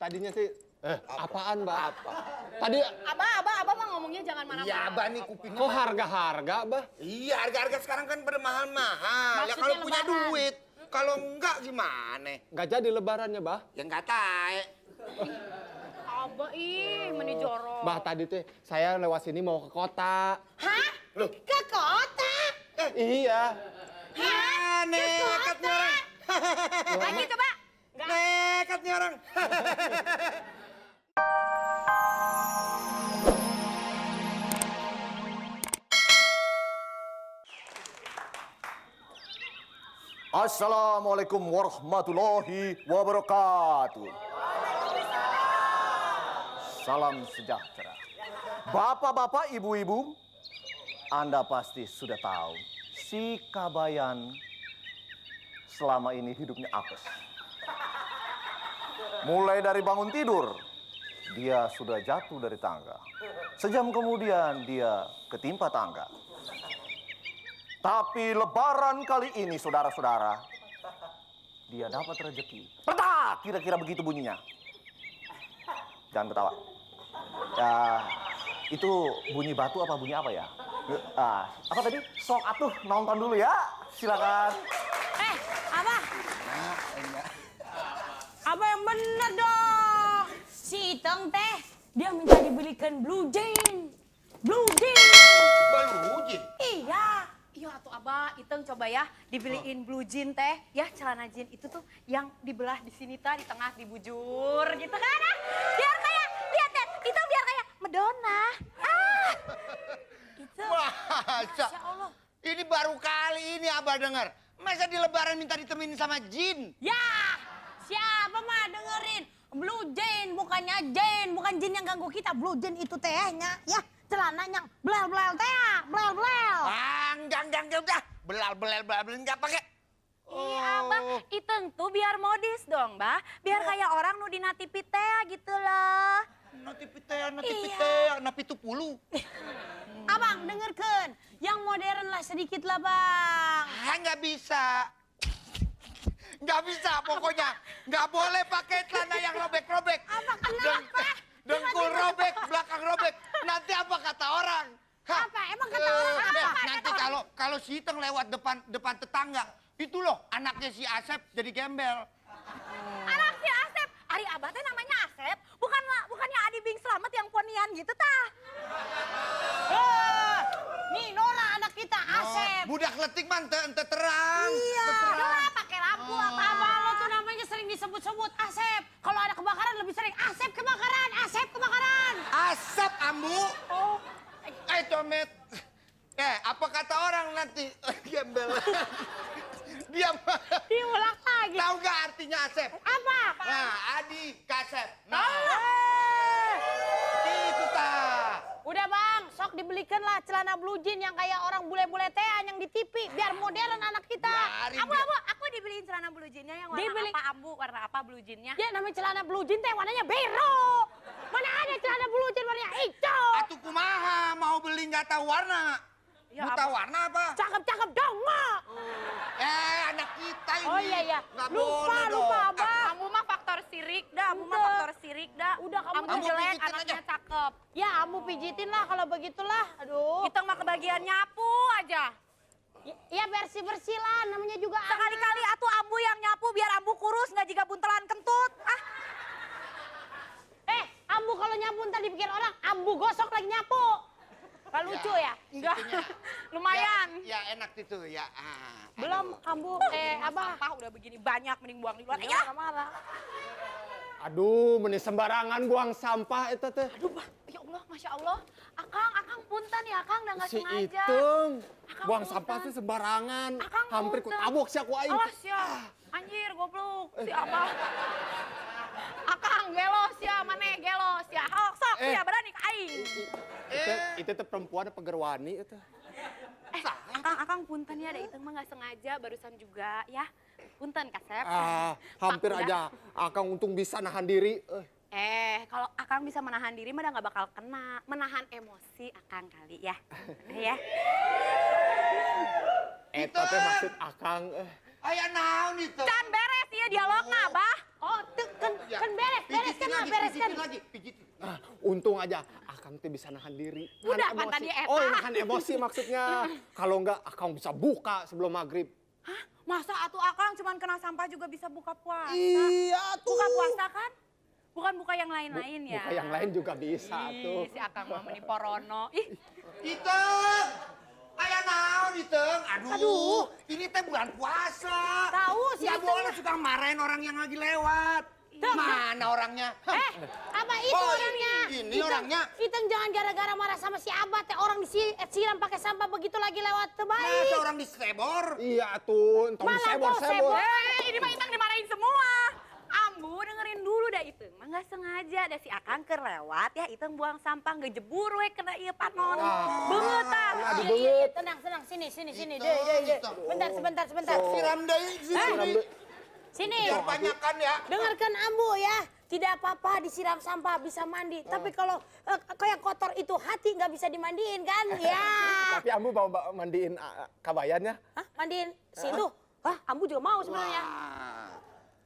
tadinya sih apaan, Mbak? Apa? Tadi Abah mah ngomongnya jangan marah-marah. Iya, Abah nih kupingnya. kok harga-harga, Bah? Iya, harga-harga sekarang kan pada mahal-mahal. Ya Maksudnya kalau punya lebaran. duit. Kalau enggak gimana? Nggak jadi lebarannya, Bah. Ya enggak tahu. Abah meni jorok. Bah, tadi teh saya lewat sini mau ke kota. Hah? Loh. Ke kota? Iya. Ya, nekat nih orang. Lagi coba. Nekat nih orang. Assalamualaikum warahmatullahi wabarakatuh. Salam sejahtera. Bapak-bapak, ibu-ibu, Anda pasti sudah tahu si Kabayan selama ini hidupnya apes. Mulai dari bangun tidur, dia sudah jatuh dari tangga. Sejam kemudian dia ketimpa tangga. Tapi lebaran kali ini, saudara-saudara, dia dapat rezeki. Petak, kira-kira begitu bunyinya. Jangan ketawa. Ya, itu bunyi batu apa bunyi apa ya? Apa tadi? Sok atuh nonton dulu ya. Silakan. Abah. Abah yang bener dong. Si Iteng teh, dia minta dibelikan blue jean. Blue jean. Balujin. Iya. Iya atuh Abah, Iteng coba ya dibeliin blue jean teh. Ya celana jean itu tuh yang dibelah di sini tah, di tengah dibujur gitu kan. Biar kayak, lihat itu biar kayak Madonna. Gitu. Masa? Masya Allah. Ini baru kali ini Abah dengar. Masa di lebaran minta ditemenin sama jin? Ya, siapa mah dengerin? Blue jean, bukannya jin, bukan jin yang ganggu kita. Blue jean itu tehnya, ya celananya blel-blel teh, blel-blel. Jangan udah. Belal nggak pakai. Iya, Abah, Iteng tuh biar modis dong, Bah. Biar kayak orang nu dina TV teh gitu loh. Napi tu pulu. Abang, dengerkan. Yang modern lah sedikit lah, Bang. Nggak bisa. Nggak bisa pokoknya. Nggak boleh pakai celana yang robek-robek. Abang, kenapa? Dengkul robek, belakang robek. Nanti apa kata orang? Hah? Apa? Emang kata orang apa? Nanti kalau si Iteng lewat depan tetangga, itu loh anaknya si Asep jadi gembel. Anak si Asep. Ari Abah teh namanya Asep. Bukannya Adi Bing Slamet yang ponian gitu, tah. Nih, Nora anak kita, Asep. Budak letik man, ente terang. Iya. Nora pakai lampu apa? Abah lo tuh namanya sering disebut-sebut Asep. Kalau ada kebakaran lebih sering Asep kebakaran, Asep kebakaran. Asap ambu. Oh. Comet. Apa kata orang nanti? Gembel. Diam. Diulang lagi. Tahu nggak artinya Asep? Apa? Nah, Adi Kasep. Nah, itu tah. Udah Bang, sok dibelikan lah celana blue jean yang kayak orang bule-bule teh yang di TV. Biar modern anak kita. Biarin Abu, aku dibeliin celana blue jeannya yang warna apa Ambu? Warna apa blue jeannya? Ya namanya celana blue jean teh warnanya biru. Mana ada celana blue jean warnanya hijau. Atuh kumaha, mau beli nggak tahu warna. Ya, Buta apa? warna apa? Cakep-cakep dong, Mak. Anak kita ini. Oh iya. Nggak Lupa, boleh dong. Abang. Kamu mah faktor sirik dah, Udah kamu Kamu Ambu jelek, pijitin anaknya aja. cakep. Ya, kamu pijitin lah kalau begitulah. Aduh. Kita mah kebagian nyapu aja. Ya bersih-bersih lah, namanya juga anak. Sekali-kali atuh Ambu yang nyapu biar Ambu kurus, nggak jika buntelan kentut. Ambu kalau nyapu ntar dipikir orang, Ambu gosok lagi nyapu. Gak lucu ya? Enggak, Itunya. lumayan. Ya enak itu ya. Belum, Ambu, Abah. Sampah udah begini banyak, mending buang di luar Ya, aja. marah. Aduh, meni sembarangan buang sampah itu teh. Aduh, ya Allah, Masya Allah. Akang punten ya, Akang udah nggak Si sengaja. Iteng Akang buang punten. sampah sih sembarangan. Akang Hampir ku punten. tabok si aku aing. Awas ya, anjir goblok, si Abah. Akang gelos ya, mana gelos ya. Sok ya berani ke aing. Itu teh perempuan apa gerwani itu. Akang punten ya, ada itu mah nggak sengaja barusan juga ya. Punten Kasep. Hampir Pak, aja Akang untung bisa nahan diri. Kalau Akang bisa menahan diri mah udah nggak bakal kena. Menahan emosi Akang kali ya. Ya. Eta teh maksud Akang. Aya naon itu? Can beres ya dialogna, Abah. Oh, kan beres kan lah, beres kan. lagi, pijitin. Ah, untung aja Akang teh bisa nahan diri. Udah, Nahan kan emosi. tadi eta. Oh, nahan emosi maksudnya. Kalau enggak Akang bisa buka sebelum maghrib. Hah? Masa atuh Akang cuman kena sampah juga bisa buka puasa? Iya tuh. Buka puasa kan? Bukan buka yang lain-lain ya? Buka yang lain juga bisa tuh. Ih, si Akang mah meni porono. Ih, Iteng! Aya naon, Iteng? Aduh, ini teh bulan puasa. Tahu si Nggak Iteng boleh suka marahin orang yang lagi lewat. Mana orangnya? Apa itu Oh, orangnya? ini orangnya. Iteng jangan gara-gara marah sama si Abah teh orang disiram pakai sampah begitu lagi lewat teh baik. Masa orang disebor? Iya tuh, entong Malah sebor-sebor. ini mah Iteng dimarahin semua. Ambu dengerin dulu dah Iteng. Mah nggak sengaja dah si Akang kelewat ya Iteng buang sampah ngejebur we kena ieu panon. Beungeut tah. Aduh, Iya, beungeut. tenang, sini. Iteng, Deh. Iteng. Sebentar. Siram deui, siram deui. Sini. Biar banyakan ya. Dengarkan Ambu ya. Tidak apa-apa disiram sampah bisa mandi. Tapi kalau kayak kotor itu hati nggak bisa dimandiin kan? Ya. Tapi Ambu mau mandiin kabayannya? Hah? Mandiin situ? Wah, Ambu juga mau sebenarnya. Wah,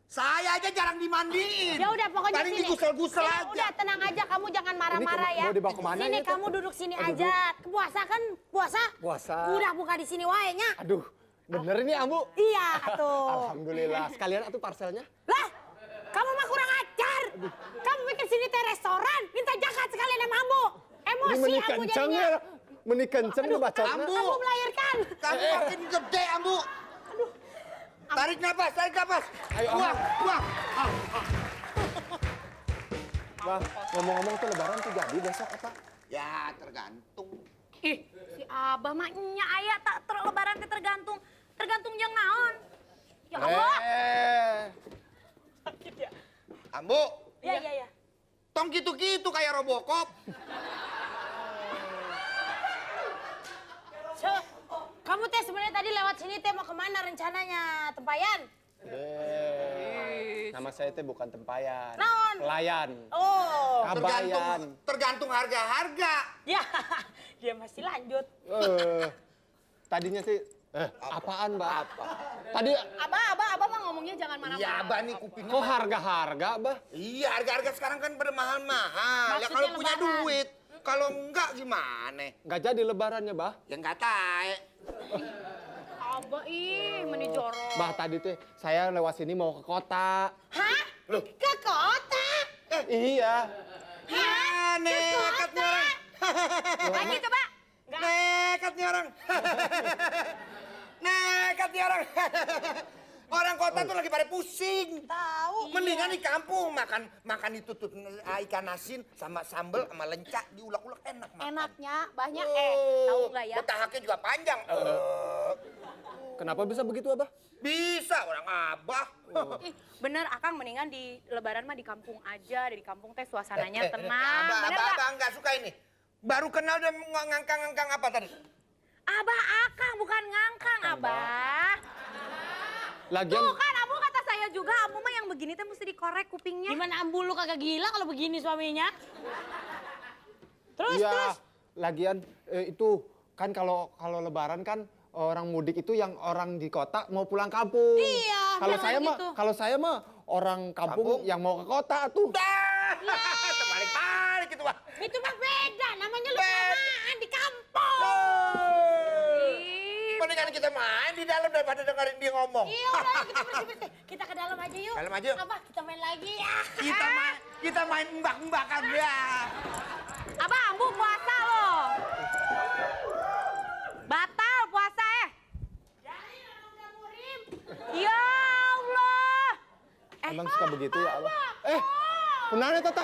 saya aja jarang dimandiin. Ya udah pokoknya Paling sini. digusel-gusel Ya aja. udah tenang aja, kamu jangan marah-marah ya. mau dibawa kemana Sini ini, Teh? kamu duduk sini Aduh, aja. Puasa kan? Puasa? Puasa. Udah buka di sini wae nya. Aduh, bener ini Ambu? Iya tuh. Alhamdulillah. Sekalian atuh parselnya. Lah, kamu mah kurang ajar. Kamu bikin sini teh restoran, minta zakat sekalian sama Ambu. Ini Emosi meni Ambu kenceng jadinya. ya. Meni kenceng tuh bacotnya. Ambu. Kamu melahirkan. Kamu makin gede, Ambu. Tarik nafas. Ayo, Buang. Wah, ngomong-ngomong tuh lebaran tuh jadi besok apa? Ya, tergantung. Ih, si Abah mah nya aya tak terlebaran teh tergantung jeung naon. Ya Allah. Ambu, Iya. tong gitu-gitu kayak Robocop. So, kamu teh sebenarnya tadi lewat sini teh mau kemana rencananya? Tempayan? Nama saya teh bukan tempayan. Naon? Pelayan. Oh. Kabayan. Tergantung harga-harga. Ya, dia masih lanjut. Tadinya sih, apaan Mbak? Tadi, Abah mah ngomongnya jangan marah-marah. Iya, Abah nih kupingnya. kok harga-harga, Mbak? Iya, harga-harga sekarang kan pada mahal-mahal. Ya Maksudnya kalau punya lebaran. duit. Kalau enggak gimana? Nggak jadi lebarannya, Mbak. Ya enggak tae. Abah meni jorok. Mbak, tadi teh saya lewat sini mau ke kota. Hah? Ke kota? Iya. Ya, nekat nih orang. Lagi coba. Nekat nih orang. Nekat nih orang. Orang kota tuh lagi pada pusing. Tahu. Mendingan di kampung makan itu tuh ikan asin sama sambal sama lencak diulek-ulek enak makan. Enaknya banyak Oh, tahu nggak ya? Betahaknya juga panjang. Kenapa bisa begitu, Abah? Bisa orang Abah. Ih, bener Akang mendingan di lebaran mah di kampung aja, di kampung teh suasananya tenang. Abah, Bener abah, nggak? abah enggak suka ini. Baru kenal udah ngangkang-ngangkang apa tadi? Abah Akang bukan ngangkang, Abah. Lagian, Tuh kan Abu kata saya juga, Abu mah yang begini teh mesti dikorek kupingnya. Gimana Ambu lu kagak gila kalau begini suaminya? Terus, iya, lagian itu kan kalau lebaran kan orang mudik itu yang orang di kota mau pulang kampung. Iya, Kalau jangan saya mah, gitu. kalau saya mah orang kampung yang mau ke kota tuh. Dah! Terbalik-balik itu, Pak. Itu mah beda, namanya lu kelamaan di kampung. Mendingan kita main di dalam daripada dengerin dia ngomong. Iya udah, kita bersih-bersih. Kita ke dalam aja yuk. Dalam aja yuk. Apa, kita main lagi ya? Kita main mbak-mbakan ya. Abah Ambu puasa loh. Batal puasa Jadi orang udah murim. Ya Allah. Emang suka begitu ya Allah. Kenapa Tata?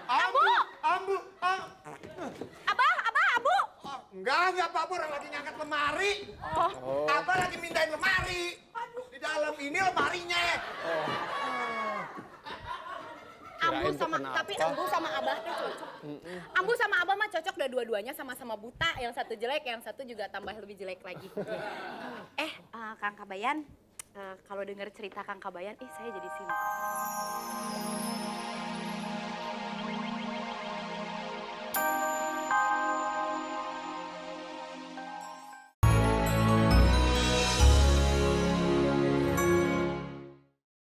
Ambu. Ambu. Abah Abu. Enggak apa-apa, orang lagi ngangkat lemari. Oh. Abah lagi mindahin lemari. Di dalam ini lemarinya. Ambu Kirain tuh sama, kenapa? tapi Ambu sama Abah teh cocok. Ambu sama Abah mah cocok dua-duanya sama-sama buta. Yang satu jelek, yang satu juga tambah lebih jelek lagi. Kang Kabayan, kalau dengar cerita Kang Kabayan, saya jadi simpati.